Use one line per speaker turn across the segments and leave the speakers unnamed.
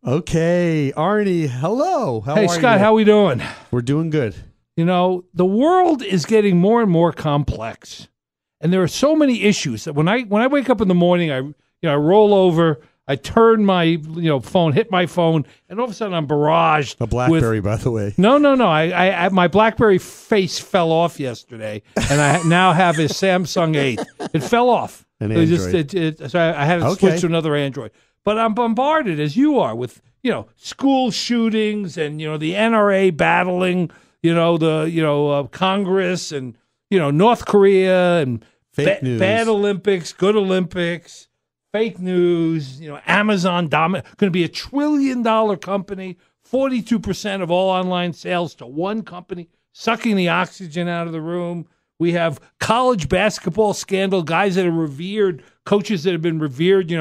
Okay, Arnie, hello. How are
Scott,
you?
how we doing?
We're doing good.
You know, the world is getting more and more complex, and there are so many issues that when I wake up in the morning, I roll over, I turn my phone, hit my phone, and all of a sudden I'm barraged.
A BlackBerry, by the way.
No. I my BlackBerry face fell off yesterday, and I now have a Samsung 8. It fell off.
An Android.
So I had to switch to another Android. But I'm bombarded, as you are, with school shootings and the NRA battling Congress and North Korea and
Fake news.
Bad Olympics, good Olympics, fake news. Amazon going to be $1 trillion company, 42% of all online sales to one company, sucking the oxygen out of the room. We have college basketball scandal, guys that are revered, coaches that have been revered,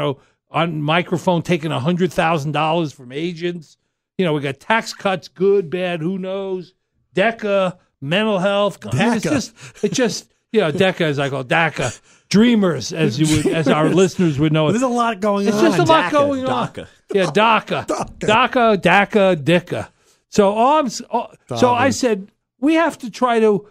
on microphone taking $100,000 from agents. We got tax cuts, good, bad, who knows? DECA, mental health.
DACA.
I mean, it's just DECA, as I call it, DACA. Dreamers, as our listeners would know it.
There's a lot going on.
It's just a lot going on.
DACA.
Yeah, DACA. DACA, DECA. So I said, we have to try to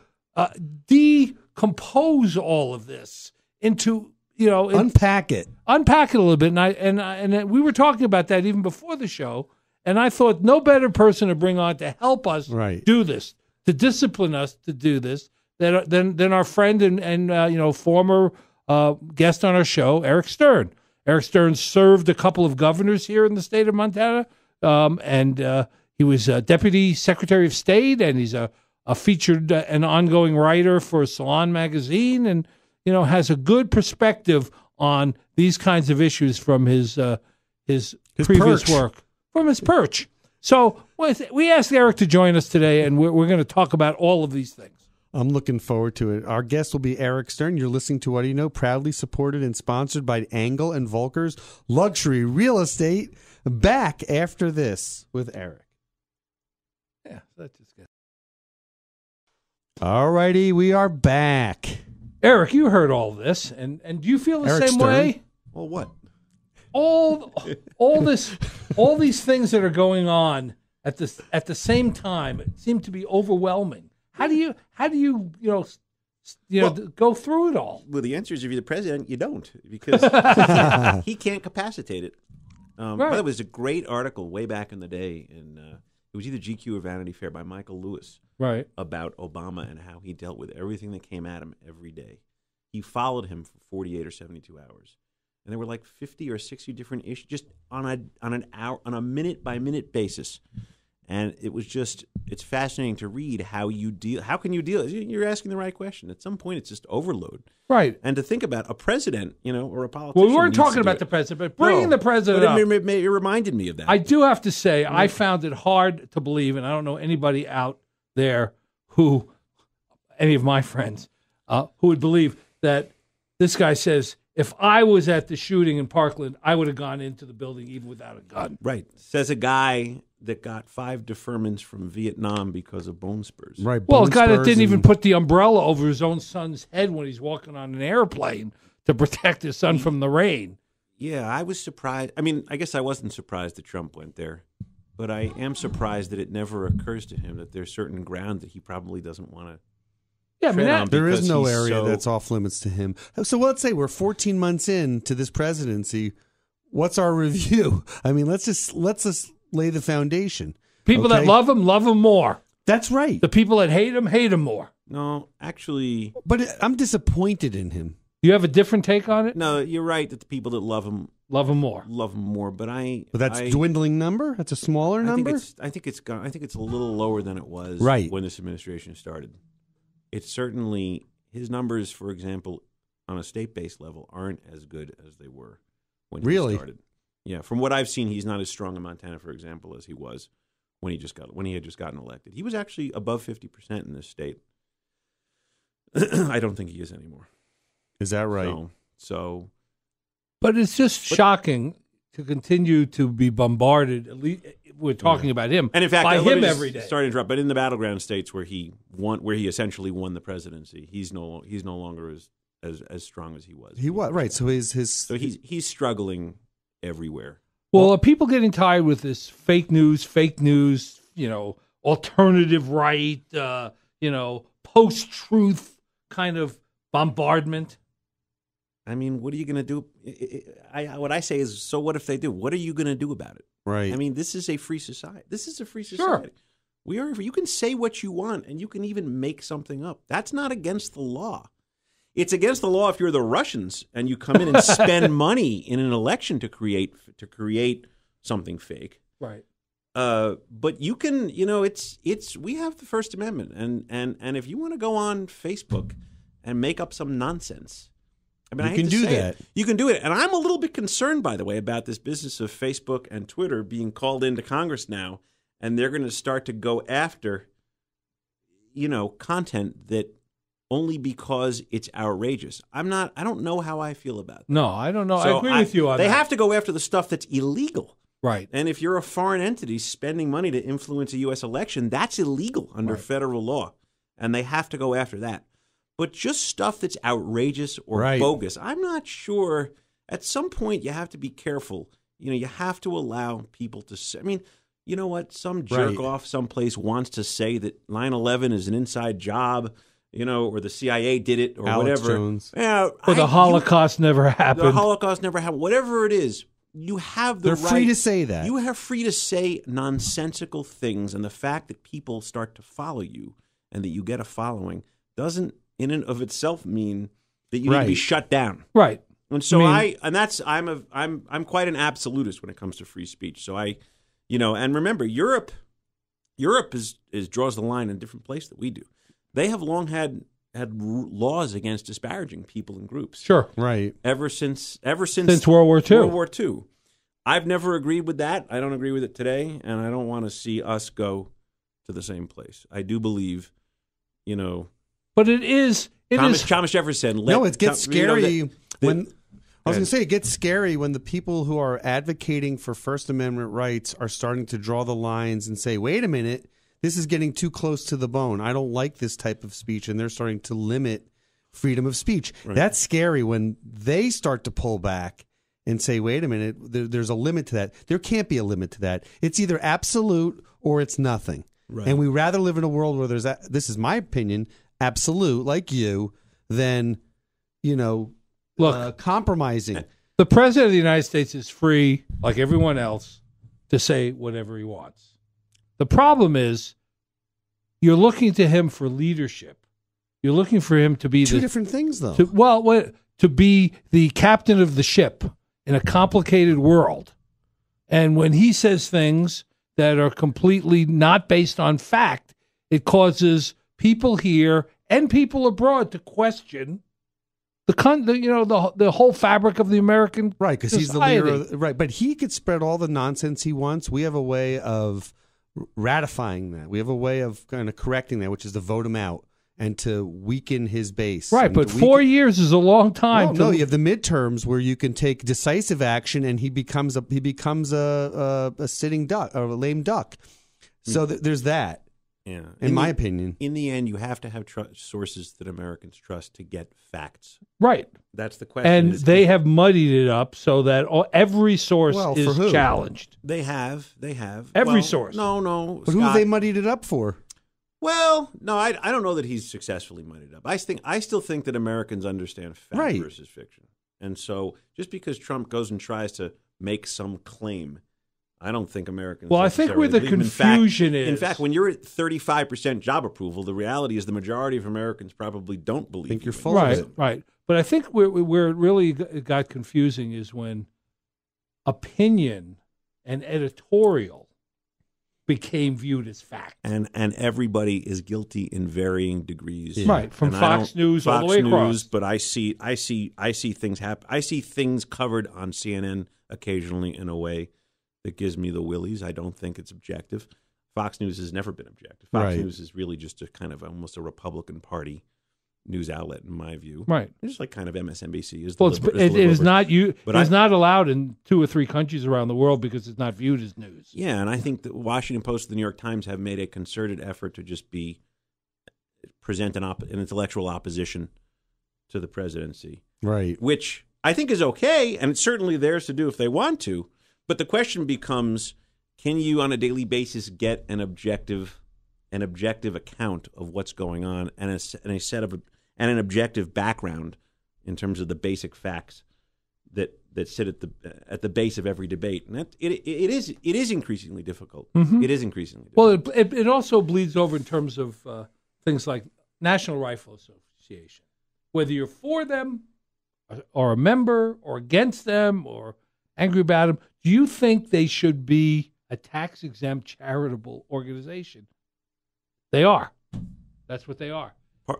decompose all of this into,
unpack it
a little bit. And we were talking about that even before the show. And I thought no better person to bring on to help us do this, to discipline us to do this, than our friend and former guest on our show, Eric Stern. Eric Stern served a couple of governors here in the state of Montana, and he was Deputy Secretary of State, and he's a featured and ongoing writer for Salon magazine, and has a good perspective on these kinds of issues from his previous work, from his perch. So we asked Eric to join us today, and we're going to talk about all of these things.
I'm looking forward to it. Our guest will be Eric Stern. You're listening to What Do You Know? Proudly supported and sponsored by Angle and Volker's Luxury Real Estate. Back after this with Eric.
Yeah, that's just good.
All righty, we are back.
Eric, you heard all this, and do you feel the
Eric
same
Stern?
way?
Well, what?
All these things that are going on at the same time seem to be overwhelming. How do you go through it all?
Well, the answer is if you're the president, you don't, because he can't capacitate it. By the way, there was a great article way back in the day, and it was either GQ or Vanity Fair by Michael Lewis, about Obama and how he dealt with everything that came at him every day. He followed him for 48 or 72 hours, and there were like 50 or 60 different issues, just on a minute by minute basis. And it's fascinating to read how you deal. How can you deal? You're asking the right question. At some point, it's just overload.
Right.
And to think about a president, or a politician.
Well, we weren't talking about the president, but bringing the president up.
It reminded me of that.
I do have to say, I found it hard to believe, and I don't know anybody out there any of my friends, who would believe that this guy says, if I was at the shooting in Parkland, I would have gone into the building even without a gun.
Right. Says a guy that got 5 deferments from Vietnam because of bone spurs.
Right.
Well, a guy that didn't even put the umbrella over his own son's head when he's walking on an airplane to protect his son from the rain.
Yeah, I was surprised. I mean, I guess I wasn't surprised that Trump went there, but I am surprised that it never occurs to him that there's certain ground that he probably doesn't want to.
Yeah, I mean,
there is no area that's off limits to him. So let's say we're 14 months into this presidency. What's our review? I mean, let's just lay the foundation.
People that love him more.
That's right.
The people that hate him more.
No, actually.
But I'm disappointed in him.
You have a different take on it?
No, you're right that the people that love him
more.
But
that's a dwindling number. That's a smaller number.
I think it's a little lower than it was when this administration started. It's certainly his numbers, for example, on a state-based level, aren't as good as they were when he started. Yeah, from what I've seen, he's not as strong in Montana, for example, as he was when he had just gotten elected. He was actually above 50% in this state. I don't think he is anymore.
Is that right?
So
but it's just shocking to continue to be bombarded. At least we're talking about him,
and in fact,
by him every day.
Sorry to interrupt, but in the battleground states where he essentially won the presidency, he's no longer as strong as he was.
He was right. So he's
struggling everywhere.
Well, are people getting tired with this fake news, alternative right, post-truth kind of bombardment?
I mean, what are you going to do? What I say is, so what if they do? What are you going to do about it?
Right.
I mean, this is a free society.
Sure.
We are. You can say what you want, and you can even make something up. That's not against the law. It's against the law if you're the Russians and you come in and spend money in an election to create something fake.
Right.
But you can, we have the First Amendment, and if you want to go on Facebook and make up some nonsense, I mean,
you can do that.
You can do it. And I'm a little bit concerned, by the way, about this business of Facebook and Twitter being called into Congress now, and they're going to start to go after, content that only because it's outrageous. I don't know how I feel about that.
No, I don't know.
So
I agree with you on that.
They have to go after the stuff that's illegal.
Right.
And if you're a foreign entity spending money to influence a U.S. election, that's illegal under federal law. And they have to go after that. But just stuff that's outrageous or bogus, I'm not sure. At some point, you have to be careful. You have to allow people to say, I mean, you know what? Some jerk off someplace wants to say that 9/11 is an inside job, or the CIA did it, or
Alex
whatever.
Jones.
Or the Holocaust never happened.
The Holocaust never happened. Whatever it is, you have the right.
They're free to say that.
You are free to say nonsensical things, and the fact that people start to follow you and that you get a following doesn't, in and of itself, mean that you need to be shut down.
Right.
And so I'm quite an absolutist when it comes to free speech. So and remember, Europe draws the line in a different place that we do. They have long had laws against disparaging people and groups.
Sure.
Right.
Ever since
World War II.
World War II. I've never agreed with that. I don't agree with it today, and I don't want to see us go to the same place. I do believe,
But it is.
Thomas Jefferson.
It gets scary when. I was going to say, it gets scary when the people who are advocating for First Amendment rights are starting to draw the lines and say, wait a minute, this is getting too close to the bone. I don't like this type of speech, and they're starting to limit freedom of speech. Right. That's scary when they start to pull back and say, wait a minute, there's a limit to that. There can't be a limit to that. It's either absolute or it's nothing. Right. And we rather live in a world where there's, this is my opinion, absolute, like you, than, compromising.
The President of the United States is free, like everyone else, to say whatever he wants. The problem is you're looking to him for leadership. You're looking for him to be
two different things, though.
To be the captain of the ship in a complicated world. And when he says things that are completely not based on fact, it causes people here and people abroad to question the whole fabric of the American
right, because he's the leader. Right, but he could spread all the nonsense he wants. We have a way of ratifying that. We have a way of kind of correcting that, which is to vote him out and to weaken his base.
Right, but 4 years is a long time.
No, you have the midterms where you can take decisive action, and he becomes a sitting duck or a lame duck. So there's that.
Yeah,
in my opinion.
In the end, you have to have sources that Americans trust to get facts.
Right.
That's the question.
And they have muddied it up so that every source is challenged.
They have.
Every source.
No.
But who have they muddied it up for?
Well, no, I don't know that he's successfully muddied it up. I still think that Americans understand fact versus fiction. And so just because Trump goes and tries to make some claim, I don't think Americans.
Well, I think where the confusion is.
In fact, when you're at 35% job approval, the reality is the majority of Americans probably don't believe.
Think you're full of it.
Right. But I think where it really got confusing is when opinion and editorial became viewed as fact.
And everybody is guilty in varying degrees.
Yeah. Right, from Fox News all the way across.
But I see things happen. I see things covered on CNN occasionally in a way that gives me the willies. I don't think it's objective. Fox News has never been objective. Fox News is really just a kind of almost a Republican Party news outlet, in my view.
Right.
It's like kind of MSNBC is.
It is not it's not allowed in 2 or 3 countries around the world because it's not viewed as news.
Yeah, and I think the Washington Post and the New York Times have made a concerted effort to just present an intellectual opposition to the presidency.
Right.
Which I think is okay, and it's certainly theirs to do if they want to. But the question becomes, can you on a daily basis get an objective account of what's going on and an objective background in terms of the basic facts that sit at the base of every debate, and it is increasingly difficult. Mm-hmm. It is increasingly difficult.
Well, it also bleeds over in terms of things like National Rifle Association, whether you're for them or a member or against them or angry about them. Do you think they should be a tax-exempt charitable organization? They are. That's what they are.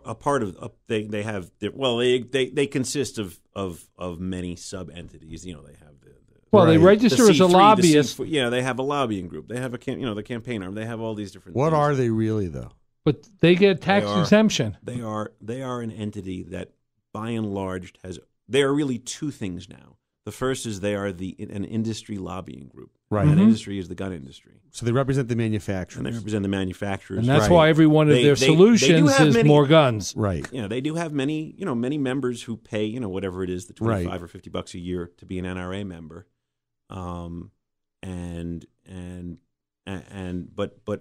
A part of they consist of many sub entities. They have
they register as a lobbyist.
They have a lobbying group. They have the campaign arm. They have all these different.
What
things.
are they really though?
But they get tax exemption.
They are an entity that, by and large, they are really two things now. The first is they are an industry lobbying group.
Right.
That industry is the gun industry.
So they represent the manufacturers.
And they represent the manufacturers.
And that's why every one of their solutions is more guns.
Right.
They do have many members who pay, whatever it is, the $25 or $50 a year to be an NRA member.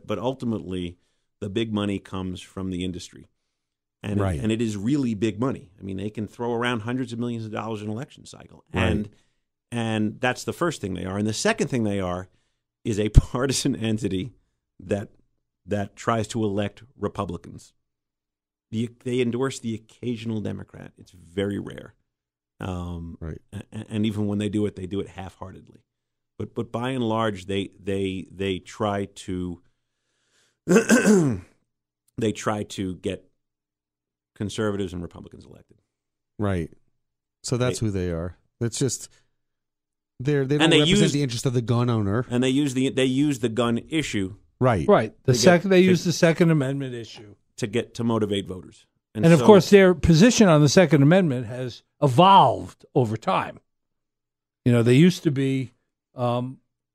But ultimately the big money comes from the industry. And it is really big money. I mean, they can throw around hundreds of millions of dollars in an election cycle.
Right.
And that's the first thing they are. And the second thing they are is a partisan entity that tries to elect Republicans. They endorse the occasional Democrat. It's very rare.
Right.
And even when they do it half-heartedly. But by and large, they try to get conservatives and Republicans elected.
Right. So that's who they are. It's just they don't represent the interest of the gun owner.
And they use the gun issue.
Right.
Right. They use the Second Amendment issue
to motivate voters.
And of course their position on the Second Amendment has evolved over time. They used to be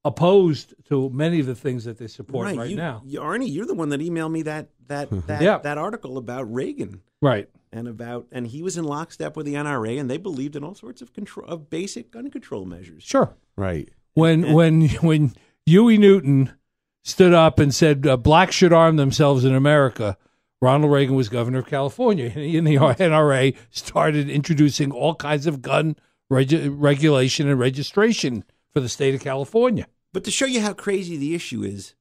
opposed to many of the things that they support right now.
Arnie, you're the one that emailed me that article about Reagan.
Right.
And he was in lockstep with the NRA, and they believed in all sorts of basic gun control measures.
Sure.
Right.
When Huey Newton stood up and said blacks should arm themselves in America, Ronald Reagan was governor of California, and he and the NRA started introducing all kinds of gun regulation and registration for the state of California.
But to show you how crazy the issue is,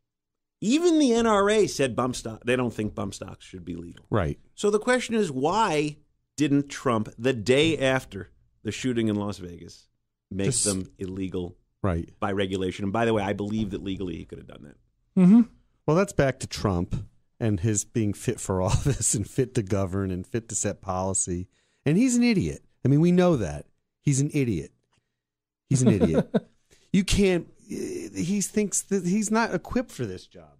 even the NRA said they don't think bump stocks should be legal.
Right.
So the question is, why didn't Trump, the day after the shooting in Las Vegas, make them illegal by regulation? And by the way, I believe that legally he could have done that.
Mm-hmm.
Well, that's back to Trump and his being fit for office and fit to govern and fit to set policy. And he's an idiot. I mean, we know that. He's an idiot. He's an idiot. You can't... He thinks that he's not equipped for this job.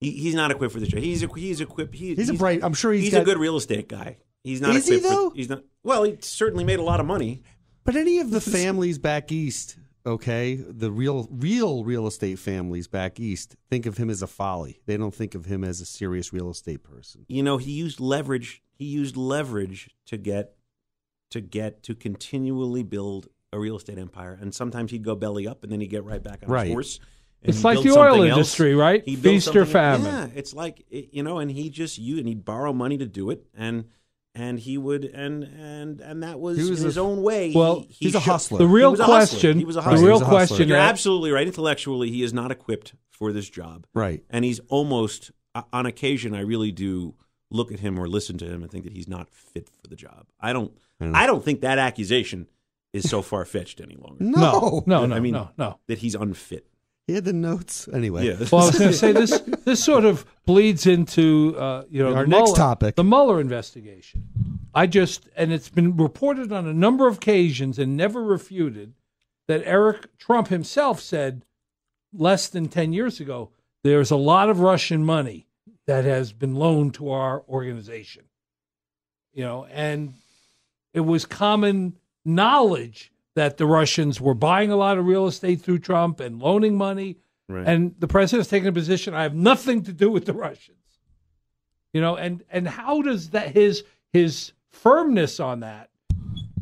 He's not equipped for this job. He's equipped. He's
a bright. I'm sure he's
a good real estate guy. He's not.
Is he though?
He's not. Well, he certainly made a lot of money.
But any of the families back east, okay, the real estate families back east, think of him as a folly. They don't think of him as a serious real estate person.
He used leverage. He used leverage to continually build a real estate empire, and sometimes he'd go belly up, and then he'd get right back on his horse.
It's like the oil industry, right? Feast or famine.
Yeah, it's like and he'd borrow money to do it, and he would, and that was his own way.
Well,
he's a hustler.
The real question.
He was a hustler.
The real question.
You're absolutely right. Intellectually, he is not equipped for this job.
Right,
and he's almost on occasion. I really do look at him or listen to him and think that he's not fit for the job. I don't think that accusation is so far-fetched any longer.
No.
I mean, that he's unfit.
He had the notes anyway.
Yeah.
Well, I was going to say this sort of bleeds into
our next topic,
the Mueller investigation. And it's been reported on a number of occasions and never refuted that Eric Trump himself said less than 10 years ago, there's a lot of Russian money that has been loaned to our organization. And it was common knowledge that the Russians were buying a lot of real estate through Trump and loaning money.
Right.
And the president's taken a position, I have nothing to do with the Russians. And how does that his firmness on that,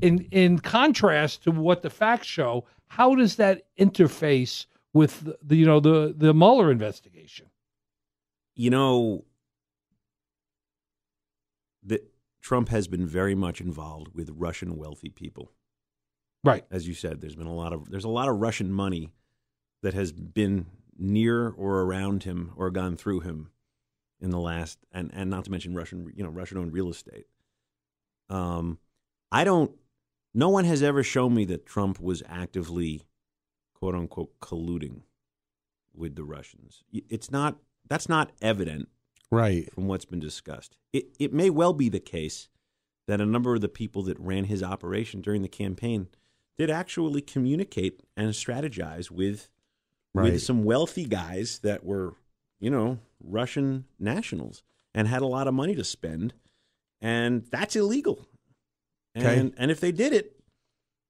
in contrast to what the facts show, how does that interface with the Mueller investigation?
That Trump has been very much involved with Russian wealthy people.
Right.
As you said, there's a lot of Russian money that has been near or around him or gone through him in the last, and not to mention Russian-owned real estate. No one has ever shown me that Trump was actively, quote unquote, colluding with the Russians. That's not evident,
right,
from what's been discussed. It may well be the case that a number of the people that ran his operation during the campaign did actually communicate and strategize with some wealthy guys that were, Russian nationals and had a lot of money to spend, and that's illegal.
Okay.
And if they did it,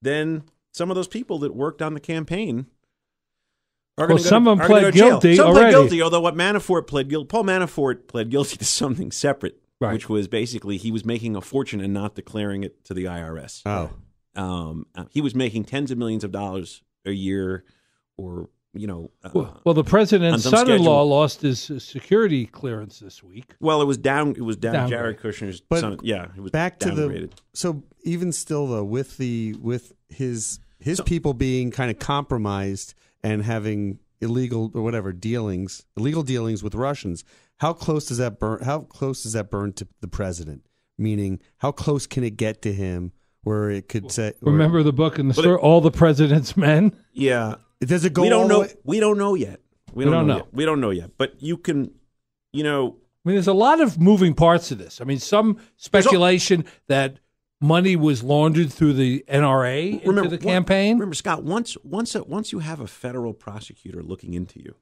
then some of those people that worked on the campaign are going to go to jail.
Some of them pled guilty
Some
already.
pled guilty, although Paul Manafort pled guilty to something separate, which was basically he was making a fortune and not declaring it to the IRS.
Oh.
He was making tens of millions of dollars a year, or
well, the president's son-in-law lost his security clearance this week.
Well, it was down. Jared Kushner's son. Yeah, it was
back
downgraded.
So even still, though, with his people being kind of compromised and having illegal dealings with Russians, how close does that burn to the president? Meaning, how close can it get to him where it could say?
Remember the book in the store, All the President's Men?
Yeah.
Does it go?
We don't know. We don't know yet. We don't know.
We
don't know yet. But you can,
there's a lot of moving parts to this. Some speculation that money was laundered through the NRA into the campaign.
Remember, Scott, once you have a federal prosecutor looking into you,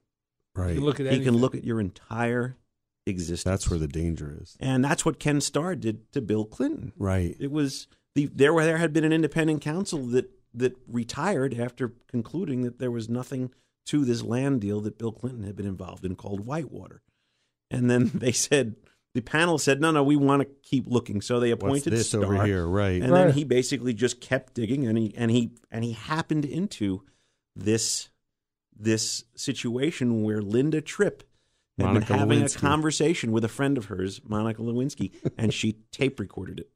right?
He can look at your entire existence.
That's where the danger is.
And that's what Ken Starr did to Bill Clinton.
Right.
It was there had been an independent counsel that retired after concluding that there was nothing to this land deal that Bill Clinton had been involved in called Whitewater. And then the panel said, no, we want to keep looking. So they appointed
this
Starr
over here, right?
And then he basically just kept digging, and he happened into this situation where Linda Tripp had been having a conversation with a friend of hers, Monica Lewinsky, and she tape recorded it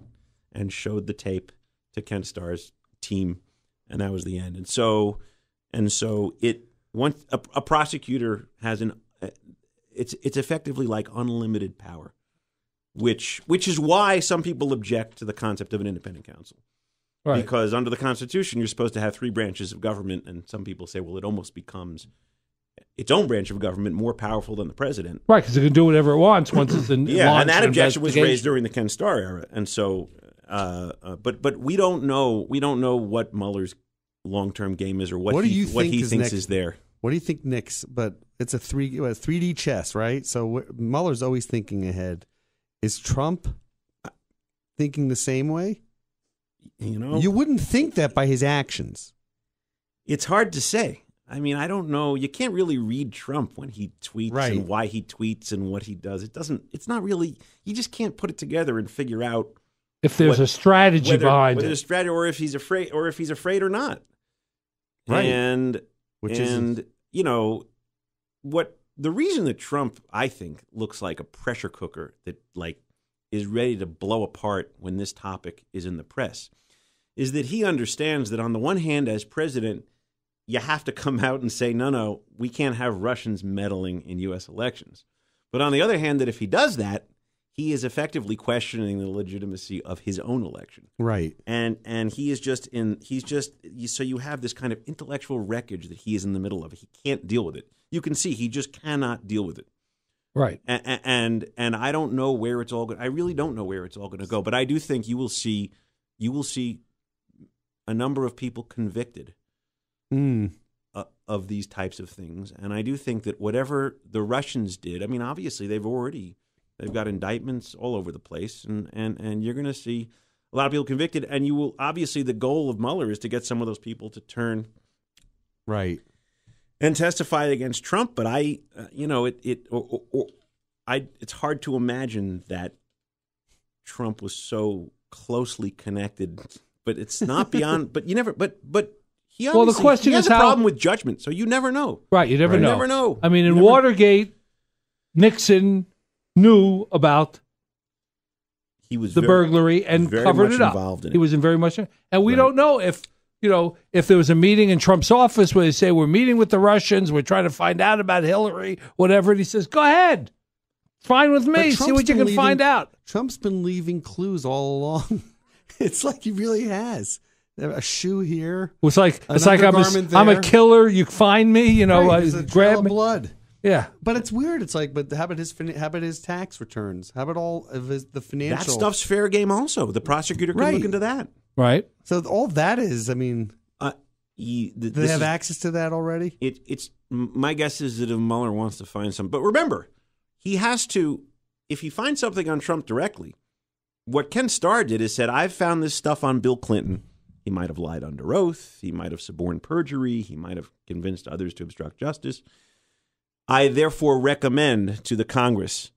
and showed the tape to Ken Starr's team. And that was the end. And so once a prosecutor has it's effectively like unlimited power, which is why some people object to the concept of an independent counsel. Right. Because under the Constitution, you're supposed to have three branches of government, and some people say, well, it almost becomes its own branch of government more powerful than the president.
Right, because it can do whatever it wants once it's in.
Yeah, and that objection was raised during the Ken Starr era, and so. But we don't know. We don't know what Mueller's long-term game is, or what he thinks is there.
What do you think next? But it's a 3D chess, right? So Mueller's always thinking ahead. Is Trump thinking the same way? You wouldn't think that by his actions.
It's hard to say. I don't know. You can't really read Trump when he tweets and why he tweets and what he does. It's not really. You just can't put it together and figure out.
If there's a strategy behind
it,
a
strategy, or if he's afraid, or not,
right?
And what the reason that Trump, I think, looks like a pressure cooker that is ready to blow apart when this topic is in the press, is that he understands that on the one hand, as president, you have to come out and say, no, we can't have Russians meddling in U.S. elections, but on the other hand, that if he does that, he is effectively questioning the legitimacy of his own election.
Right.
And so you have this kind of intellectual wreckage that he is in the middle of. He can't deal with it. You can see he just cannot deal with it.
Right.
And I don't know where it's all going. I really don't know where it's all going to go, but I do think you will see a number of people convicted of these types of things. And I do think that whatever the Russians did, obviously they've got indictments all over the place, and you're going to see a lot of people convicted. And you will obviously, the goal of Mueller is to get some of those people to turn
right
and testify against Trump. But it's hard to imagine that Trump was so closely connected. But it's not beyond. But you never. But
Well, the question
he has
is
a
how.
problem with judgment, so you never know.
Right, you never know.
You never know.
I mean, in Watergate, Nixon knew about the burglary and covered it up. He was in very much, and we don't know if there was a meeting in Trump's office where they say we're meeting with the Russians, we're trying to find out about Hillary, whatever. And he says, "Go ahead, fine with me. See what you can find out."
Trump's been leaving clues all along. It's like he really has. A shoe here.
It's like I'm a killer. You find me. Grab me.
Blood.
Yeah,
but it's weird. It's like, but how about his tax returns? How about all of the financial?
That stuff's fair game. Also, the prosecutor can look into that.
Right.
So all that is, I mean, do they have access to that already?
It's my guess is that if Mueller wants to find some, but remember, he has to. If he finds something on Trump directly, what Ken Starr did is said, "I've found this stuff on Bill Clinton. He might have lied under oath. He might have suborned perjury. He might have convinced others to obstruct justice. I therefore recommend to the Congress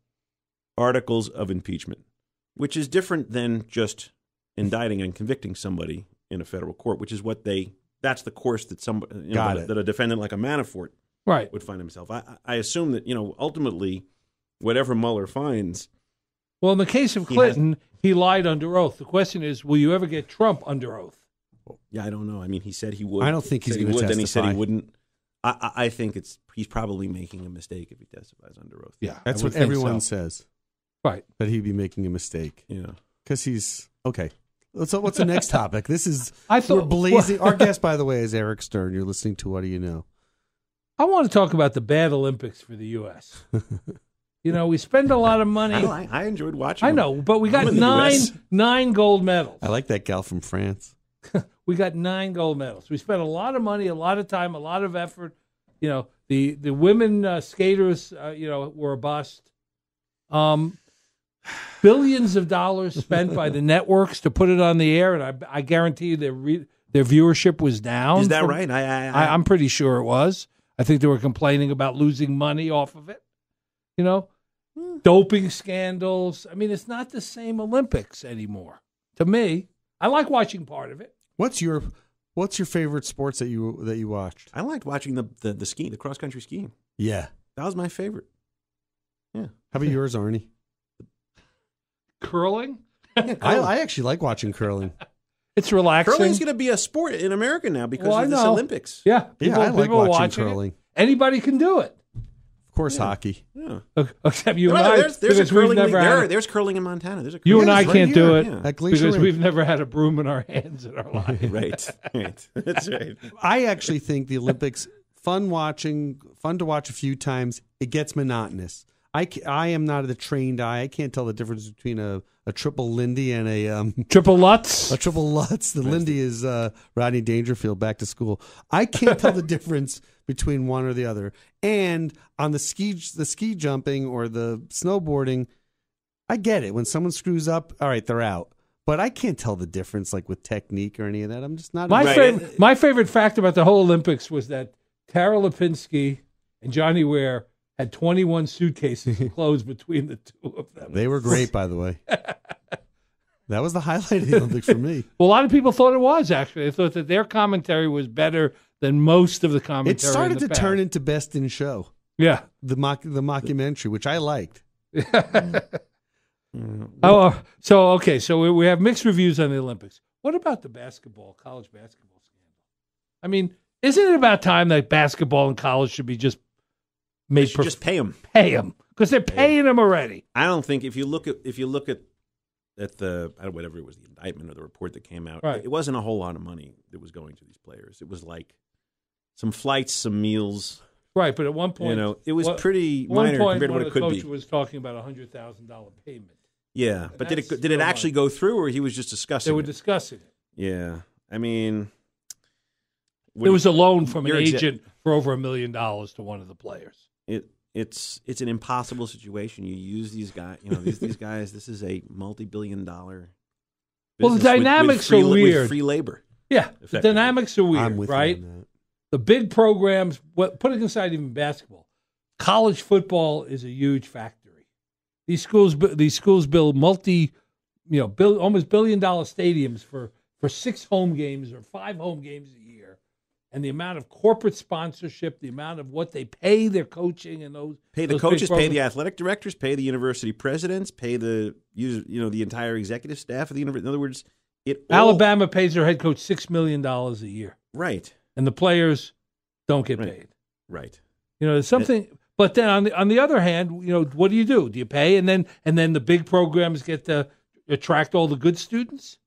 articles of impeachment," which is different than just indicting and convicting somebody in a federal court, which is that's the course that somebody that a defendant like a Manafort would find himself. I assume that ultimately whatever Mueller finds.
Well, in the case of Clinton, he lied under oath. The question is, will you ever get Trump under oath?
Yeah, I don't know. I mean, he said he would.
I don't think he's going to testify.
Then he said he wouldn't. I think he's probably making a mistake if he testifies under oath.
Yeah, that's what everyone says.
Right.
That he'd be making a mistake.
Yeah.
Because he's okay. So what's the next topic? This is
we're
blazing. Our guest, by the way, is Eric Stern. You're listening to What Do You Know?
I want to talk about the bad Olympics for the U.S. We spend a lot of money.
I enjoyed watching.
I know, but we got nine gold medals.
I like that gal from France.
We got 9 gold medals. We spent a lot of money, a lot of time, a lot of effort. The women skaters, were a bust. Billions of dollars spent by the networks to put it on the air, and I guarantee you their viewership was down.
Is that right?
I'm pretty sure it was. I think they were complaining about losing money off of it. Doping scandals. I mean, it's not the same Olympics anymore. To me, I like watching part of it.
What's your favorite sports that you watched?
I liked watching the skiing, the cross country skiing.
Yeah,
that was my favorite. Yeah.
How about yours, Arnie?
Curling.
I actually like watching curling.
It's relaxing.
Curling's going to be a sport in America now because of this Olympics.
Yeah,
I like watching curling.
Anybody can do it.
Of course, hockey.
Yeah.
Except you and I.
There's curling in Montana.
You and I can't do it
because
we've never had a broom in our hands in our life.
Right. That's right.
I actually think the Olympics fun to watch a few times. It gets monotonous. I am not a trained eye. I can't tell the difference between a triple Lindy and a
triple Lutz.
A triple Lutz. The Lindy is Rodney Dangerfield back to school. I can't tell the difference between one or the other. And on the ski jumping or the snowboarding, I get it. When someone screws up, all right, they're out. But I can't tell the difference, like with technique or any of that. I'm just not.
My favorite fact about the whole Olympics was that Tara Lipinski and Johnny Ware had 21 suitcases of clothes between the two of them.
They were great, by the way. That was the highlight of the Olympics for me.
Well, a lot of people thought it was, actually. They thought that their commentary was better than most of the commentary.
It started to turn into Best in Show.
Yeah.
The mockumentary, which I liked.
So we have mixed reviews on the Olympics. What about the college basketball scandal? I mean, isn't it about time that basketball and college should be just made
just pay them?
Pay them because they're paying them already.
I don't think if you look at the whatever it was, the indictment or the report that came out,
right.
It wasn't a whole lot of money that was going to these players. It was like some flights, some meals.
Right, but at one point,
it was pretty minor compared to what it could be.
One coach was talking about a $100,000 payment.
Yeah, but did it actually go through, or he was just discussing?
They were discussing it.
Yeah, I mean,
there was a loan from an agent for over $1 million to one of the players.
It's an impossible situation. You use these guys. These guys. This is a multi-billion-dollar.
Well, the dynamics are weird.
With free labor.
Yeah, the dynamics are weird,
I'm with
right?
you on that.
The big programs, putting aside even basketball, college football is a huge factory. These schools build almost $1 billion stadiums for 6 home games or 5 home games a year. and the amount of corporate sponsorship, the amount of what they pay their coaching and those
pay the coaches, pay the athletic directors, pay the university presidents, pay the the entire executive staff of the university. In other words,
Alabama pays their head coach $6 million a year,
right?
And the players don't get paid,
right?
There's something. But then on the other hand, what do? Do you pay and then the big programs get to attract all the good students?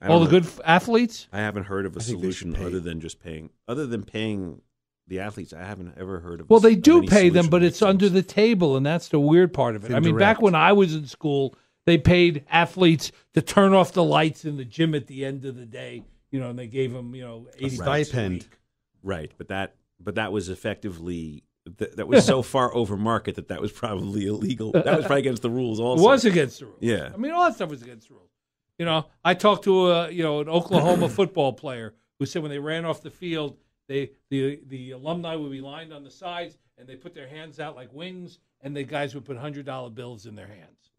All the good athletes?
I haven't heard of a solution other than paying the athletes. I haven't ever heard of.
Well, they do pay them, but it's under the table, and that's the weird part of it. I mean, back when I was in school, they paid athletes to turn off the lights in the gym at the end of the day, and they gave them, $80
stipend.
a week.
Right, but that was effectively. That was so far over market that was probably illegal. That was probably against the rules also.
It was against the rules.
Yeah.
I mean, all that stuff was against the rules. I talked to an Oklahoma football player who said when they ran off the field, the alumni would be lined on the sides, and they put their hands out like wings, and the guys would put $100 bills in their hands.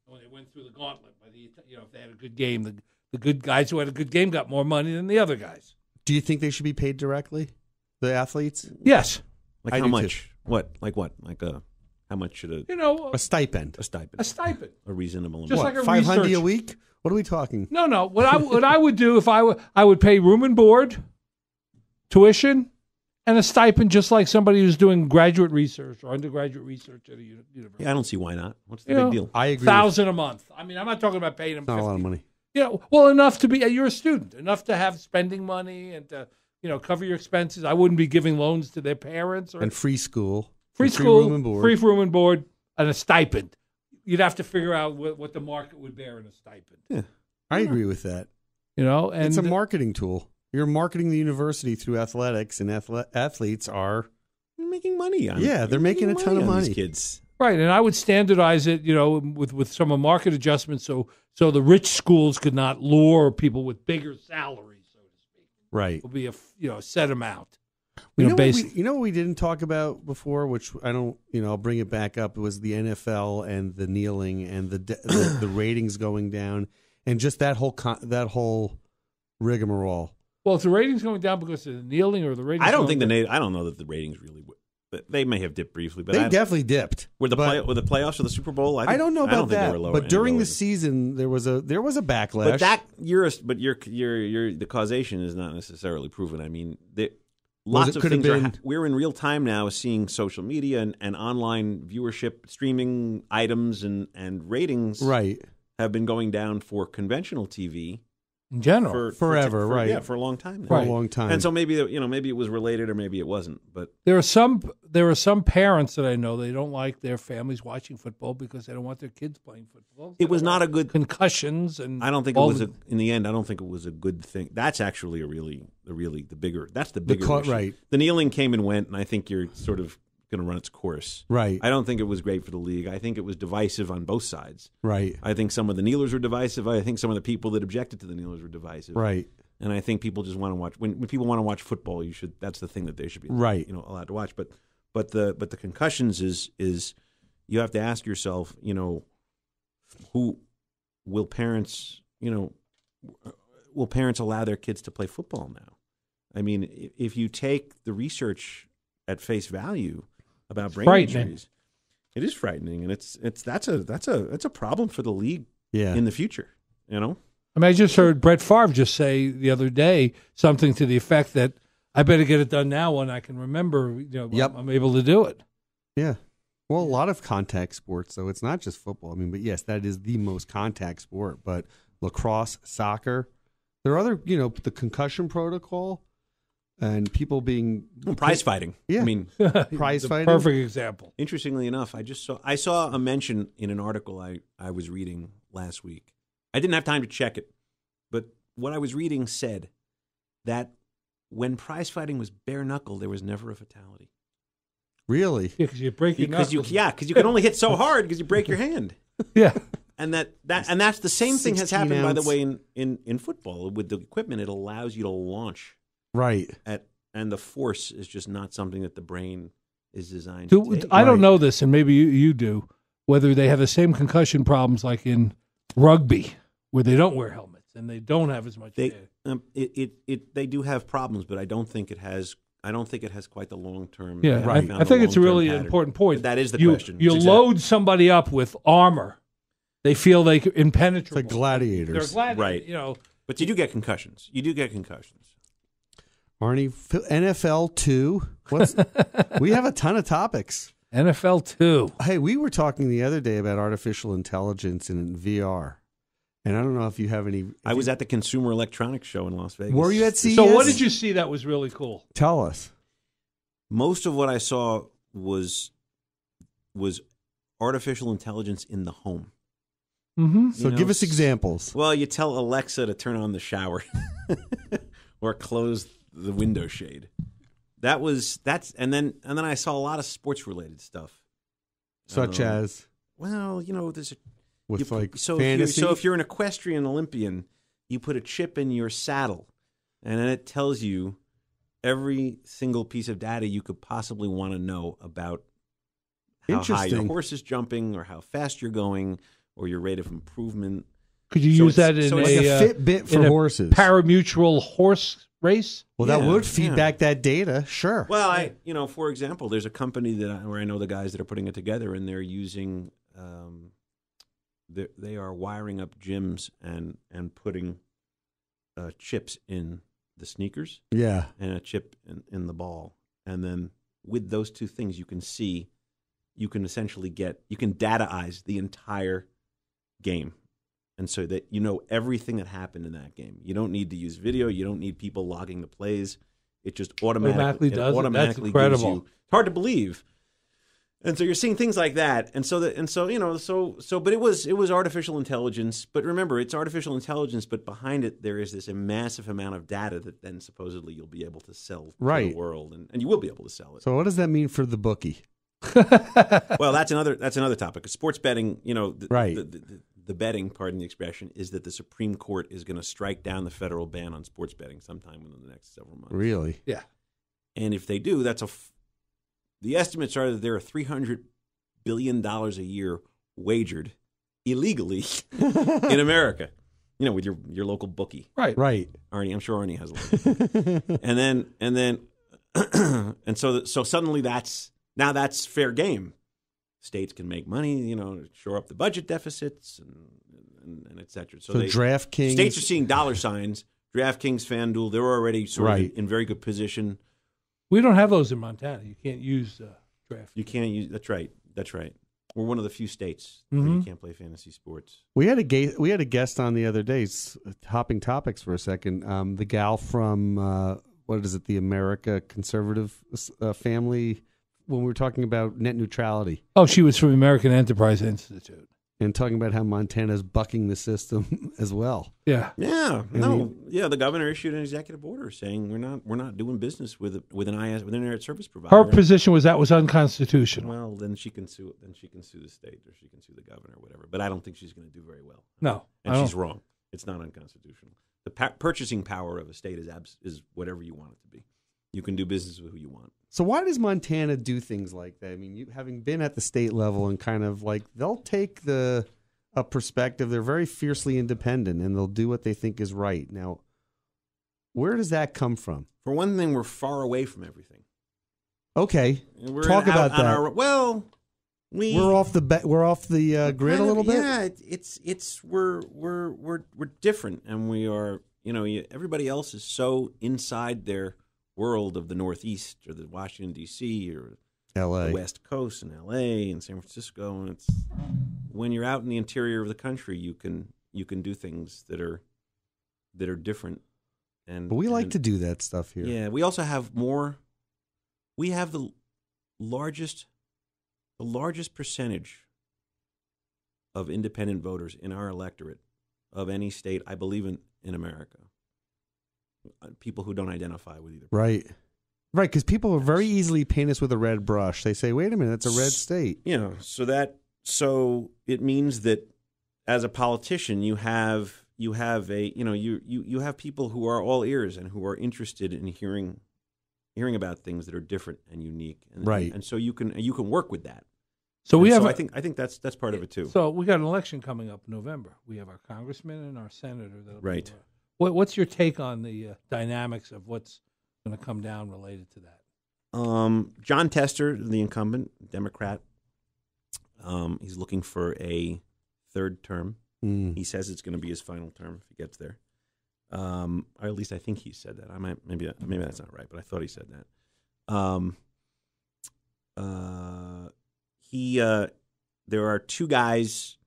When they went through the gauntlet, if they had a good game, the good guys who had a good game got more money than the other guys.
Do you think they should be paid directly, the athletes?
Yes.
Like how much? Too. What? Like what? Like how much should
a stipend?
A stipend.
A stipend.
A reasonable amount.
Just like a
$500 a week? What are we talking?
No. What I would do if I would pay room and board, tuition, and a stipend, just like somebody who's doing graduate research or undergraduate research at a university.
Yeah, I don't see why not. What's the big deal?
I agree.
$1,000 a month. I mean, I'm not talking about paying them.
Not a lot of money.
Well, enough to be. You're a student, enough to have spending money and to cover your expenses. I wouldn't be giving loans to their parents
and free school,
free room and board, free room and board, and a stipend. You'd have to figure out what the market would bear in a stipend.
Yeah, I agree with that.
And
it's a marketing tool. You're marketing the university through athletics, and athletes are
making money on.
Yeah, they're making a ton of money.
These kids,
right? And I would standardize it, with some market adjustments, so the rich schools could not lure people with bigger salaries.
Right.
It'll be a set amount.
What we didn't talk about before, which I don't, I'll bring it back up. It was the NFL and the kneeling and the ratings going down and just that whole rigmarole.
Well, is the ratings going down because of the kneeling or the ratings?
I don't know that the ratings really would. They may have dipped briefly, but
they definitely dipped.
Were the playoffs of the Super Bowl?
I don't know about that. But during the season, there was a backlash.
But the causation is not necessarily proven. I mean, lots of things we're in real time now seeing social media and online viewership, streaming items and ratings.
Right.
Have been going down for conventional TV.
In general,
forever, right?
Yeah, for a long time.
For a long time,
and so maybe it was related or maybe it wasn't. But
there are some parents that I know they don't like their families watching football because they don't want their kids playing football.
It was not a good
concussions, and
I don't think it was in the end. I don't think it was a good thing. That's actually the bigger issue.
Right.
The kneeling came and went, and I think you're sort of going to run its course.
Right.
I don't think it was great for the league. I think it was divisive on both sides.
Right.
I think some of the kneelers were divisive. I think some of the people that objected to the kneelers were divisive.
Right.
And I think people just want to watch when people want to watch football. That's the thing that they should be allowed to watch. But the concussions is you have to ask yourself, who will parents allow their kids to play football now? I mean, if you take the research at face value about brain injuries, it is frightening, and that's a problem for the league in the future. I mean,
I just heard Brett Favre just say the other day something to the effect that I better get it done now when I can remember. I'm able to do it.
Yeah. Well, a lot of contact sports, though. It's not just football. I mean, but yes, that is the most contact sport. But lacrosse, soccer, there are other, the concussion protocol. And people being
prize fighting.
Yeah,
I mean,
prize fighting.
Perfect example.
Interestingly enough, I saw a mention in an article I was reading last week. I didn't have time to check it, but what I was reading said that when prize fighting was bare knuckle, there was never a fatality.
Really?
Yeah, because you break your knuckles.
Because you can only hit so hard because you break your hand.
Yeah.
And that's the same thing has happened, by the way, in football. With the equipment, it allows you to launch.
Right.
And the force is just not something that the brain is designed to take.
I don't know this, and maybe you do, whether they have the same concussion problems like in rugby, where they don't wear helmets. and they don't have as much data.
They do have problems, but I don't think it has quite the long term.
Yeah, right. I think it's a really important point.
That is the question.
You load somebody up with armor. They feel they impenetrable.
It's like gladiators.
They're gladiators,
right? But you do get concussions.
Arnie, NFL 2. We have a ton of topics.
NFL 2.
Hey, we were talking the other day about artificial intelligence in VR. And I don't know if you have any...
I was at the Consumer Electronics Show in Las Vegas.
Were you at CES?
So what did you see that was really cool?
Tell us.
Most of what I saw was artificial intelligence in the home.
Mm-hmm.
So give us examples.
Well, you tell Alexa to turn on the shower or close the window shade. And then I saw a lot of sports related stuff.
Such as?
Well, there's
fantasy.
If you're an equestrian Olympian, you put a chip in your saddle, and then it tells you every single piece of data you could possibly want to know about how high your horse is jumping, or how fast you're going, or your rate of improvement.
Could you use that in
a Fitbit for horses?
Pari-mutuel horse race?
Well, that would feed back that data, sure.
Well, for example, there's a company where I know the guys that are putting it together, and they're using, they are wiring up gyms and putting chips in the sneakers, and a chip in the ball, and then with those two things, you can essentially you can dataize the entire game. And so that everything that happened in that game. You don't need to use video. You don't need people logging the plays. It just automatically does. That's
incredible.
It's hard to believe. And so you're seeing things like that. But it was artificial intelligence. But remember, it's artificial intelligence. But behind it, there is this massive amount of data that then supposedly you'll be able to sell to the world, and you will be able to sell it.
So what does that mean for the bookie?
Well, that's another topic. Sports betting, the betting, pardon the expression, is that the Supreme Court is going to strike down the federal ban on sports betting sometime within the next several months.
Really?
Yeah.
And if they do, the estimates are that there are $300 billion a year wagered illegally in America. With your local bookie.
Right.
Arnie, I'm sure Arnie has a local. and so suddenly that's fair game. States can make money, shore up the budget deficits and et cetera. So
DraftKings.
States are seeing dollar signs. DraftKings, FanDuel, they're already sort of in very good position.
We don't have those in Montana. You can't use DraftKings.
You can't use. That's right. We're one of the few states where you can't play fantasy sports.
We had a guest on the other day, hopping topics for a second. The gal from the America Conservative Family. When we were talking about net neutrality.
Oh, she was from American Enterprise Institute.
And talking about how Montana's bucking the system as well.
Yeah.
Yeah. The governor issued an executive order saying we're not doing business with an internet service provider.
Her position was that was unconstitutional.
Well, then she can sue the state, or she can sue the governor, or whatever. But I don't think she's going to do very well.
No.
And she's wrong. It's not unconstitutional. The purchasing power of a state is whatever you want it to be. You can do business with who you want.
So why does Montana do things like that? I mean, you having been at the state level and kind of like they'll take a perspective. They're very fiercely independent and they'll do what they think is right. Now, where does that come from?
For one thing, we're far away from everything.
Okay, talk about that. We're off the grid a little bit.
Yeah, we're different, and we are. Everybody else is so inside their world of the Northeast or the Washington D.C. or
L.A.,
the West Coast and L.A. and San Francisco, and when you're out in the interior of the country, you can do things that are different.
But we like to do that stuff here.
Yeah, we also have more. We have the largest percentage of independent voters in our electorate of any state, I believe, in America. People who don't identify with either party.
Right, because people will very easily paint us with a red brush. They say, wait a minute, it's a red state.
So it means that as a politician, you have people who are all ears and who are interested in hearing about things that are different and unique. And so you can work with that.
So
I think that's part of it too.
So we got an election coming up in November. We have our congressman and our senator.
Right.
What's your take on the dynamics of what's going to come down related to that?
John Tester, the incumbent Democrat, he's looking for a third term. He says it's going to be his final term if he gets there. Or at least I think he said that. Maybe that's not right, but I thought he said that. There are two guys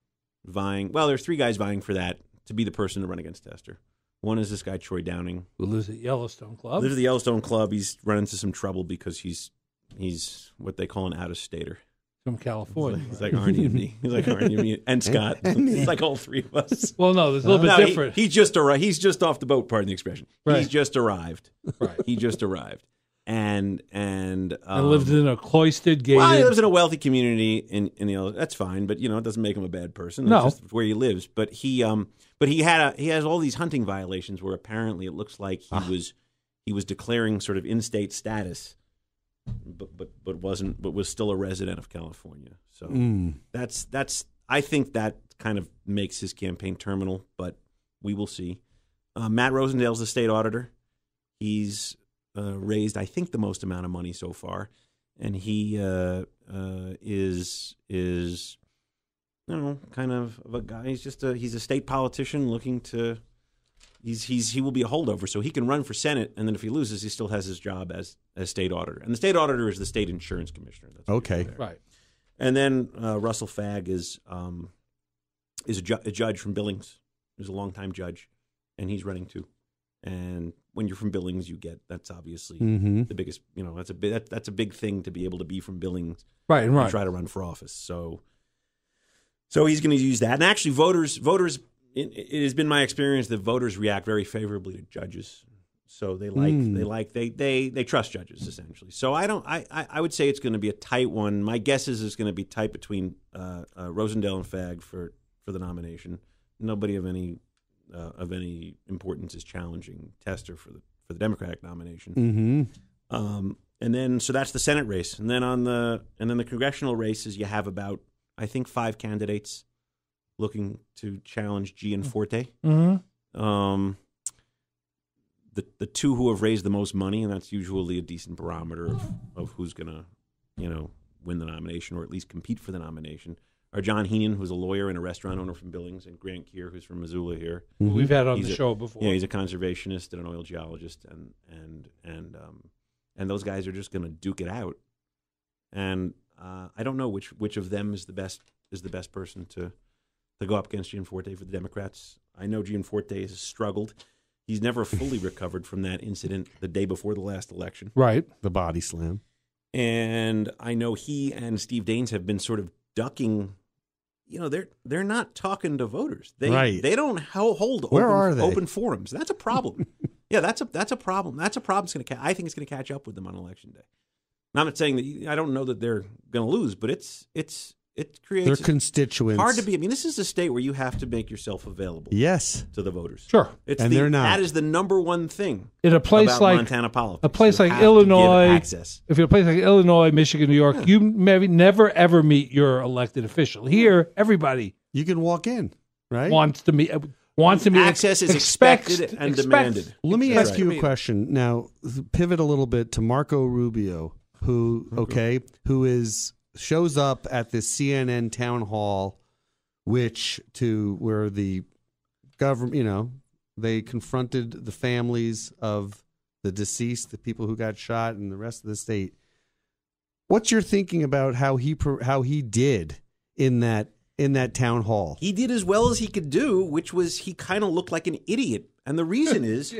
vying. Well, there's three guys vying for that to be the person to run against Tester. One is this guy Troy Downing,
who lives at Yellowstone Club.
Lives at the Yellowstone Club. He's run into some trouble because he's what they call an out-of-stater.
From California.
He's like Arnie and me. He's like Arnie and me and Scott. It's like all three of us.
Well, no, there's a little bit different.
He just arrived. He's just off the boat. Pardon the expression.
Right.
He's just arrived.
Right.
He just arrived. And
lived in a cloistered, gated.
Well, he lives in a wealthy community in the. That's fine, but it doesn't make him a bad person.
No,
it's just where he lives. But he has all these hunting violations where apparently it looks like he was declaring sort of in-state status, but was still a resident of California. So that's I think that kind of makes his campaign terminal. But we will see. Matt Rosendale's the state auditor. He's raised, I think, the most amount of money so far, and he is kind of a guy. He's a state politician looking to. He will be a holdover, so he can run for Senate, and then if he loses, he still has his job as state auditor. And the state auditor is the state insurance commissioner. That's
okay,
right.
And then Russell Fagg is a judge from Billings. He's a longtime judge, and he's running too. And when you're from Billings, that's obviously the biggest. That's a big thing to be able to be from Billings,
right? And
try to run for office. So he's going to use that. And actually, voters. It has been my experience that voters react very favorably to judges. So they trust judges essentially. So I would say it's going to be a tight one. My guess is it's going to be tight between Rosendale and Fagg for the nomination. Nobody of any importance is challenging Tester for the Democratic nomination. And then so that's the Senate race, and then the congressional races you have about I think 5 candidates looking to challenge Gianforte. The two who have raised the most money, and that's usually a decent barometer of who's going to win the nomination or at least compete for the nomination, are John Heenan, who's a lawyer and a restaurant owner from Billings, and Grant Keir, who's from Missoula here.
We've had on the show before.
Yeah, he's a conservationist and an oil geologist, and those guys are just going to duke it out. And I don't know which of them is the best person to go up against Gianforte for the Democrats. I know Gianforte has struggled. He's never fully recovered from that incident the day before the last election.
Right,
the body slam.
And I know he and Steve Daines have been sort of ducking. They're not talking to voters. They don't hold open forums. That's a problem. Yeah, that's a problem. That's a problem. I think it's going to catch up with them on election day. Now, I'm not saying that I don't know that they're going to lose, but it creates
their constituents.
Hard to be. I mean, this is a state where you have to make yourself available.
Yes,
to the voters.
Sure,
they're not. That is the number one thing
in a place
about
like
Montana politics.
A place like Illinois. If you're a place like Illinois, Michigan, New York, you maybe never ever meet your elected official. Here, everybody
you can walk in, right?
Wants to meet.
Access is expected and demanded.
Let me ask you a question now. Pivot a little bit to Marco Rubio, who shows up at this CNN town hall, where the government, they confronted the families of the deceased, the people who got shot, and the rest of the state. What's your thinking about how he did in that town hall?
He did as well as he could do, which was he kind of looked like an idiot. And the reason is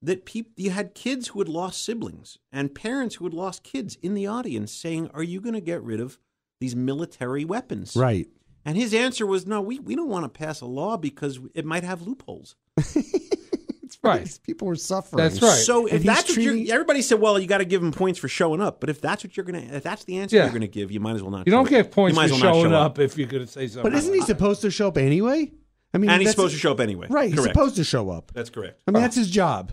that you had kids who had lost siblings and parents who had lost kids in the audience saying, "Are you going to get rid of these military weapons?"
Right.
And his answer was, "No, we don't want to pass a law because it might have loopholes."
That's right. These people were suffering.
That's right.
So if that's what everybody said, well, you got to give him points for showing up. But if that's what if that's the answer you're going to give, you might as well not.
You don't get points for showing up if you're going to say something.
But isn't he supposed to show up anyway? I mean,
and he's supposed to show up anyway.
Right. Correct. He's supposed to show up.
That's correct.
I mean, that's his job.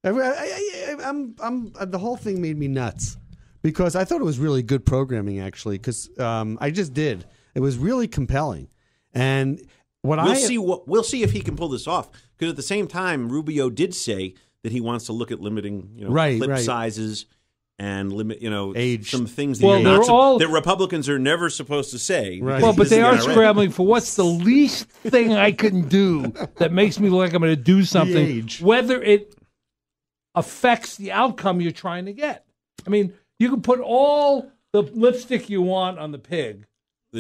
The whole thing made me nuts because I thought it was really good programming, actually, because I just did. It was really compelling. And we'll
see if he can pull this off. Because at the same time, Rubio did say that he wants to look at limiting clip sizes and limit,
age.
Some things that Republicans are never supposed to say.
Right.
Well, but they are scrambling for what's the least thing I can do that makes me look like I'm going to do something, whether it affects the outcome you're trying to get. I mean, you can put all the lipstick you want on the pig.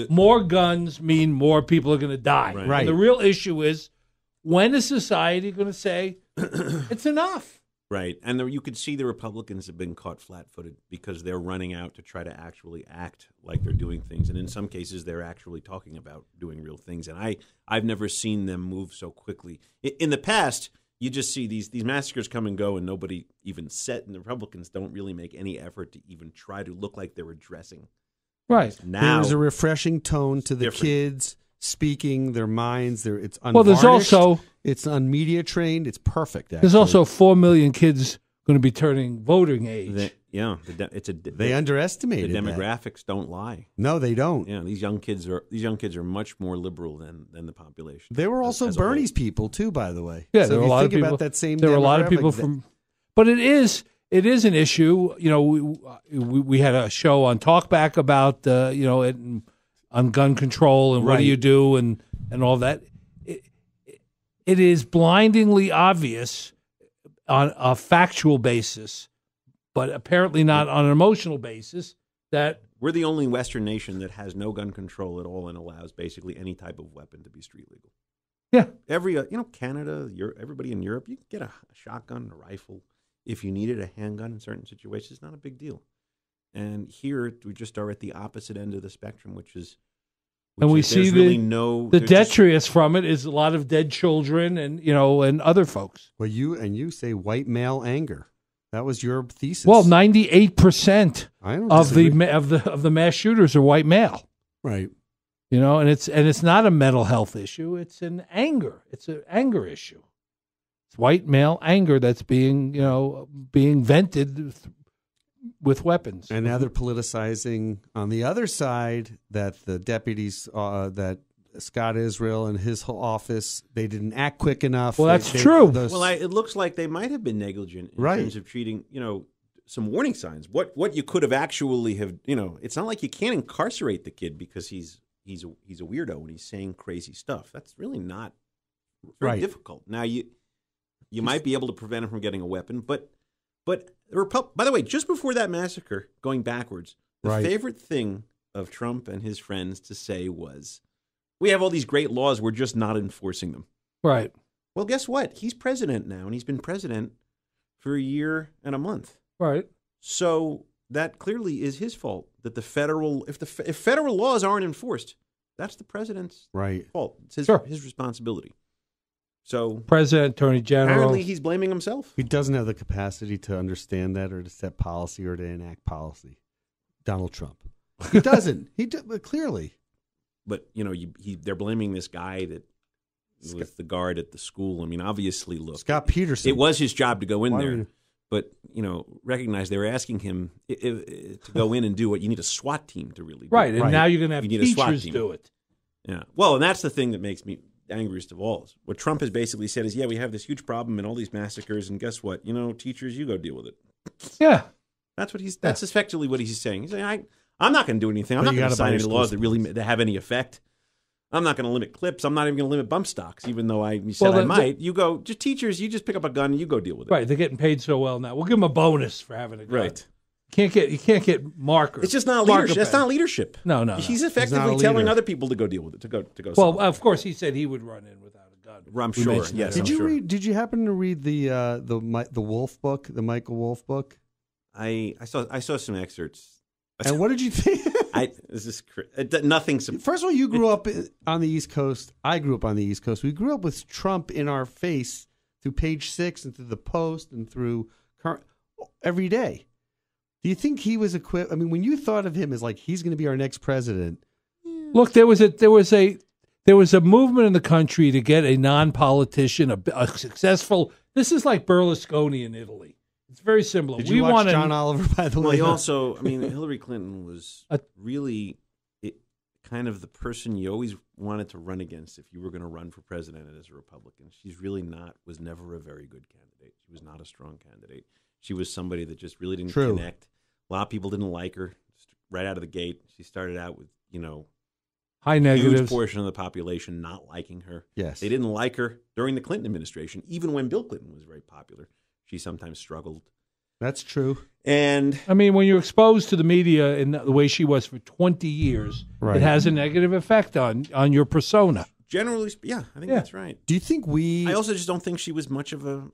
More guns mean more people are going to die.
Right.
And the real issue is, when is society going to say, it's enough?
Right. And you could see the Republicans have been caught flat-footed because they're running out to try to actually act like they're doing things. And in some cases, they're actually talking about doing real things. And I've never seen them move so quickly. In the past, you just see these massacres come and go and nobody even said, and the Republicans don't really make any effort to even try to look like they're addressing.
Right.
Now, there's a refreshing tone to the kids speaking their minds. It's unvarnished.
Well, there's also...
It's unmedia trained. It's perfect, actually.
There's also 4 million kids going to be turning voting age.
They underestimated
the demographics don't lie.
No, they don't.
Yeah, these young kids are much more liberal than the population.
They were also Bernie's people too, by the way.
Yeah,
so
there were a lot of people
about that same.
There were a lot of people from, but it is an issue. We had a show on Talkback about on gun control and what do you do and all that. It is blindingly obvious on a factual basis, but apparently not on an emotional basis, that
we're the only Western nation that has no gun control at all and allows basically any type of weapon to be street legal.
Yeah.
Canada, everybody in Europe, you can get a shotgun, a rifle. If you needed a handgun in certain situations, it's not a big deal. And here we just are at the opposite end of the spectrum, which is...
And we see the detritus from it is a lot of dead children and other folks.
Well, you say white male anger. That was your thesis.
Well, 98% of the mass shooters are white male.
Right.
And it's not a mental health issue. It's an anger. It's an anger issue. It's white male anger that's being vented with weapons.
And now they're politicizing on the other side that the deputies, that Scott Israel and his whole office, they didn't act quick enough.
Well, that's true.
It looks like they might have been negligent in terms of treating, some warning signs. What you could have actually have, it's not like you can't incarcerate the kid because he's a weirdo and he's saying crazy stuff. That's really not very difficult. Now you might be able to prevent him from getting a weapon, but by the way, just before that massacre, going backwards, the favorite thing of Trump and his friends to say was, we have all these great laws, we're just not enforcing them.
Right.
Well, guess what? He's president now, and he's been president for a year and a month.
Right.
So that clearly is his fault, that if federal laws aren't enforced, that's the president's fault. It's his responsibility. So,
President, Attorney General.
Apparently, he's blaming himself.
He doesn't have the capacity to understand that or to set policy or to enact policy. Donald Trump. He doesn't. Clearly.
But, they're blaming this guy that was the guard at the school. I mean, obviously, look.
Scott Peterson.
It was his job to go in there. But, recognize they were asking him to go in and do what you need a SWAT team to really do.
Right, and now you're going to have teachers do it.
Yeah. Well, and that's the thing that makes me angriest of all. What Trump has basically said is, we have this huge problem and all these massacres, and guess what? Teachers, you go deal with it.
Yeah.
That's effectively what he's saying. He's saying, I'm not going to do anything. I'm not going to sign any laws that have any effect. I'm not going to limit clips. I'm not even going to limit bump stocks, even though I might. You go, just teachers, you just pick up a gun and you go deal with it.
Right. They're getting paid so well now. We'll give them a bonus for having a gun.
Right.
You can't get markers.
It's just not leadership. That's not leadership.
No.
He's effectively telling other people to go deal with it. To go.
Well, of course, he said he would run in without a gun.
I'm sure. Yes.
Did you happen to read the Wolf book, the Michael Wolf book?
I saw some excerpts.
And what did you think?
Nothing.
First of all, you grew up on the East Coast. I grew up on the East Coast. We grew up with Trump in our face through Page 6 and through the Post and through every day. Do you think he was equipped? I mean, when you thought of him as like he's going to be our next president,
look, there was a movement in the country to get a non-politician, a successful. This is like Berlusconi in Italy. It's very similar.
Did you watch John Oliver, by the way?
Well, he also, Hillary Clinton was really kind of the person you always wanted to run against if you were going to run for president as a Republican. She's really was never a very good candidate. She was not a strong candidate. She was somebody that just really didn't connect. A lot of people didn't like her right out of the gate. She started out with,
high negatives.
Huge portion of the population not liking her.
Yes.
They didn't like her during the Clinton administration. Even when Bill Clinton was very popular, she sometimes struggled.
That's true.
And
when you're exposed to the media in the way she was for 20 years, it has a negative effect on your persona.
Generally, I think that's right.
Do you think
I also just don't think she was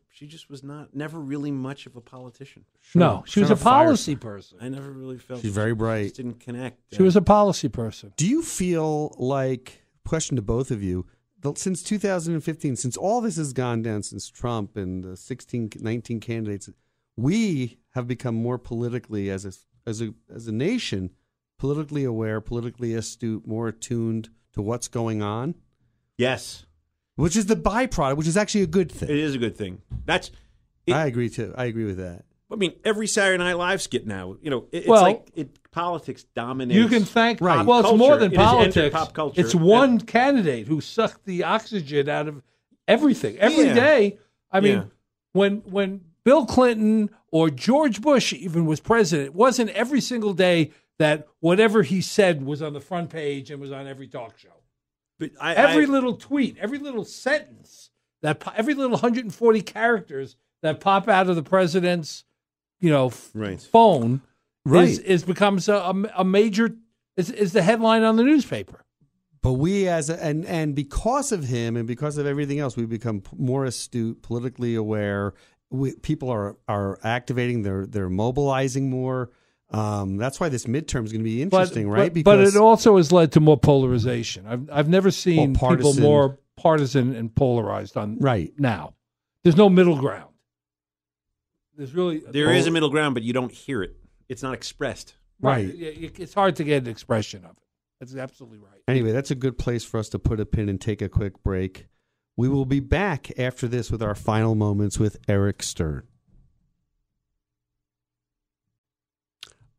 she just was never really much of a politician.
No, she was a policy person.
I never really felt
she's very bright.
Just didn't connect.
She was a policy person.
Do you feel like, question to both of you, since 2015, since all this has gone down, since Trump and the 19 candidates, we have become more politically, as a nation, politically aware, politically astute, more attuned to what's going on?
Yes.
Which is the byproduct, which is actually a good thing.
It is a good thing.
I agree, too. I agree with that.
Every Saturday Night Live skit now, it's politics dominates.
You can thank,
right.
Well, it's
culture.
more than politics.
It pop culture.
It's one candidate who sucked the oxygen out of everything. Every day. When Bill Clinton or George Bush even was president, it wasn't every single day that whatever he said was on the front page and was on every talk show.
But
every little tweet, every little sentence, every little 140 characters that pop out of the president's, phone, is becomes a major is the headline on the newspaper.
But we and because of him and because of everything else, we've become more astute, politically aware. People are activating. They're mobilizing more. That's why this midterm is going to be interesting, right?
But it also has led to more polarization. I've never seen people more partisan and polarized now. There's no middle ground.
There is a middle ground, but you don't hear it. It's not expressed.
Right.
It's hard to get an expression of it. That's absolutely right.
Anyway, that's a good place for us to put a pin and take a quick break. We will be back after this with our final moments with Eric Stern.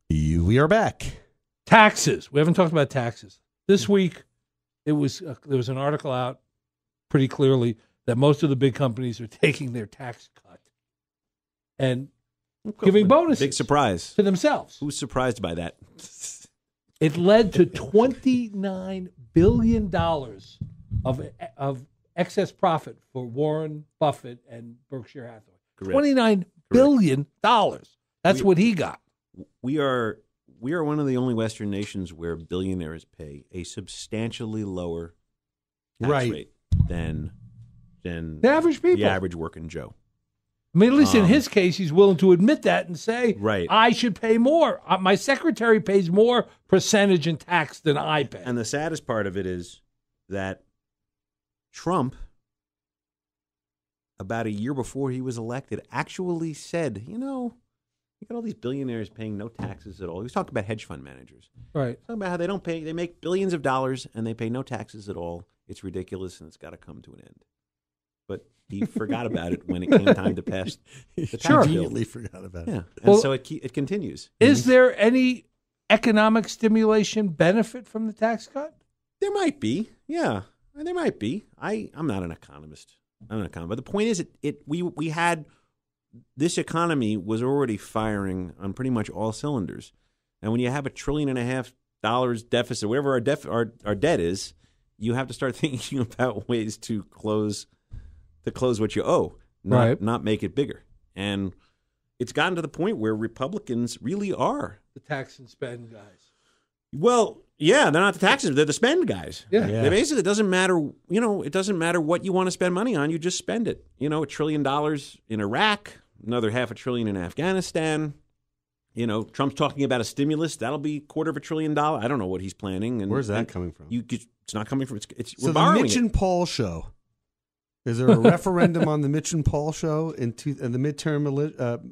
We are back.
Taxes. We haven't talked about taxes. This week, there was an article out pretty clearly that most of the big companies are taking their tax cut and giving bonuses.
Big surprise
to themselves.
Who's surprised by that?
It led to $29 billion of excess profit for Warren Buffett and Berkshire Hathaway.
Correct.
$29 billion. That's what he got.
We are one of the only Western nations where billionaires pay a substantially lower tax rate than
the average people,
the average working Joe.
At least in his case, he's willing to admit that and say, I should pay more. My secretary pays more percentage in tax than I pay.
And the saddest part of it is that Trump, about a year before he was elected, actually said, you got all these billionaires paying no taxes at all. He was talking about hedge fund managers.
Right.
Talking about how they make billions of dollars and they pay no taxes at all. It's ridiculous and it's got to come to an end. But he forgot about it when it came time to pass the tax bill.
Immediately forgot about it.
Yeah. And so it continues.
Is there any economic stimulation benefit from the tax cut?
There might be. Yeah. There might be. I'm not an economist. But the point is we had this economy was already firing on pretty much all cylinders. And when you have $1.5 trillion deficit, whatever our debt is, you have to start thinking about ways to close what you owe, not make it bigger. And it's gotten to the point where Republicans really are
the tax and spend guys.
Well, yeah, they're not the taxes; they're the spend guys.
Yeah.
They basically, it doesn't matter. It doesn't matter what you want to spend money on. You just spend it. $1 trillion in Iraq, another $500 billion in Afghanistan. Trump's talking about a stimulus that'll be $250 billion. I don't know what he's planning. And
where's that coming from?
It's not coming from.
So the Mitch and Paul show. Is there a referendum on the Mitch and Paul show in the midterm?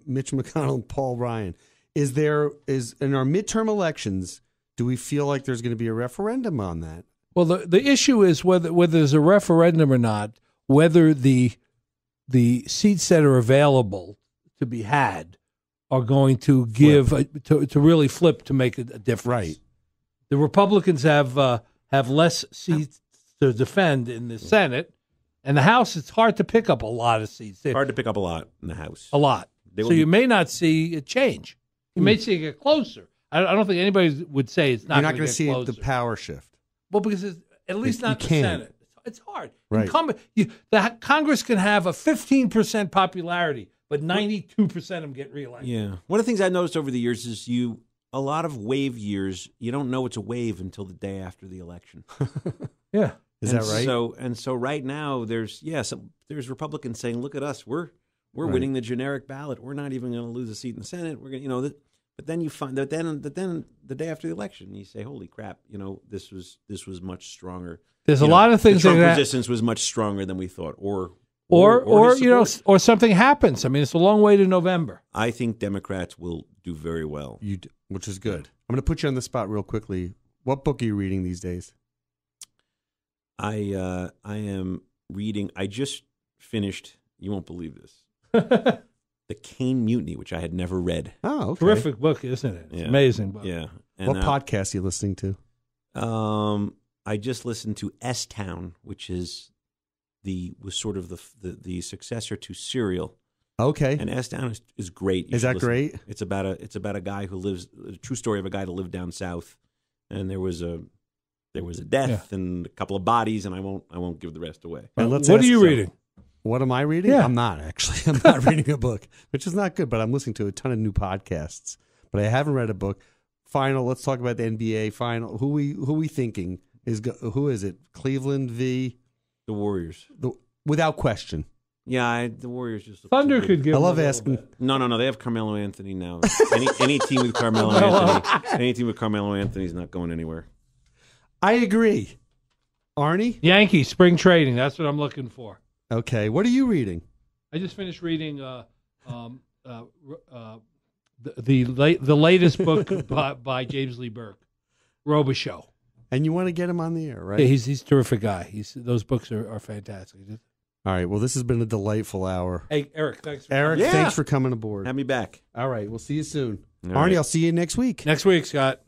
Mitch McConnell and Paul Ryan. Is in our midterm elections? Do we feel like there's going to be a referendum on that?
Well, the issue is whether there's a referendum or not. Whether the seats that are available to be had are going to give to really flip to make a difference.
Right.
The Republicans have less seats to defend in the Senate, and the House. It's hard to pick up a lot of seats.
Hard to pick up a lot in the House.
A lot. So you may not see a change. You may see it get closer. I don't think anybody would say it's not.
You're not
going to
see
closer.
The power shift.
Well, because at least not the Senate. It's hard.
Right.
The Congress can have a 15% popularity, but 92% of them get reelected.
Yeah. One of the things I noticed over the years is a lot of wave years, you don't know it's a wave until the day after the election.
Yeah.
Is that right?
So right now there's Republicans saying, "Look at us, we're winning the generic ballot. We're not even going to lose a seat in the Senate. We're going, But then you find that then the day after the election, you say, "Holy crap! This was much stronger."
There's a lot of things.
The Trump resistance was much stronger than we thought, or
something happens. I mean, it's a long way to November.
I think Democrats will do very well.
Which is good. I'm going to put you on the spot real quickly. What book are you reading these days?
I am reading. I just finished. You won't believe this. The Caine Mutiny, which I had never read.
Oh, okay.
Terrific book, isn't it? It's amazing book.
Yeah. And,
what podcast are you listening to?
I just listened to S-Town, which was sort of the successor to Serial.
Okay.
And S-Town is great.
Is that great?
It's about a guy who lives, a true story of a guy that lived down south, and there was a death and a couple of bodies, and I won't give the rest away.
What are you reading?
What am I reading?
Yeah.
I'm not actually. I'm not reading a book, which is not good, but I'm listening to a ton of new podcasts. But I haven't read a book. Final, let's talk about the NBA final. Who we thinking who is it? Cleveland v.
The Warriors.
Without question.
Yeah, the Warriors just
Thunder could give.
I love asking.
No. They have Carmelo Anthony now. Any team with Carmelo Anthony is not going anywhere.
I agree. Arnie?
Yankees spring trading. That's what I'm looking for.
Okay. What are you reading?
I just finished reading the latest book by James Lee Burke, Robichaux.
And you want to get him on the air, right?
Yeah, he's a terrific guy. Those books are fantastic.
All right. Well, this has been a delightful hour.
Hey, Eric, thanks.
Thanks for coming aboard.
Have me back.
All right. We'll see you soon.
All
Arnie,
right.
I'll see you next week.
Next week, Scott.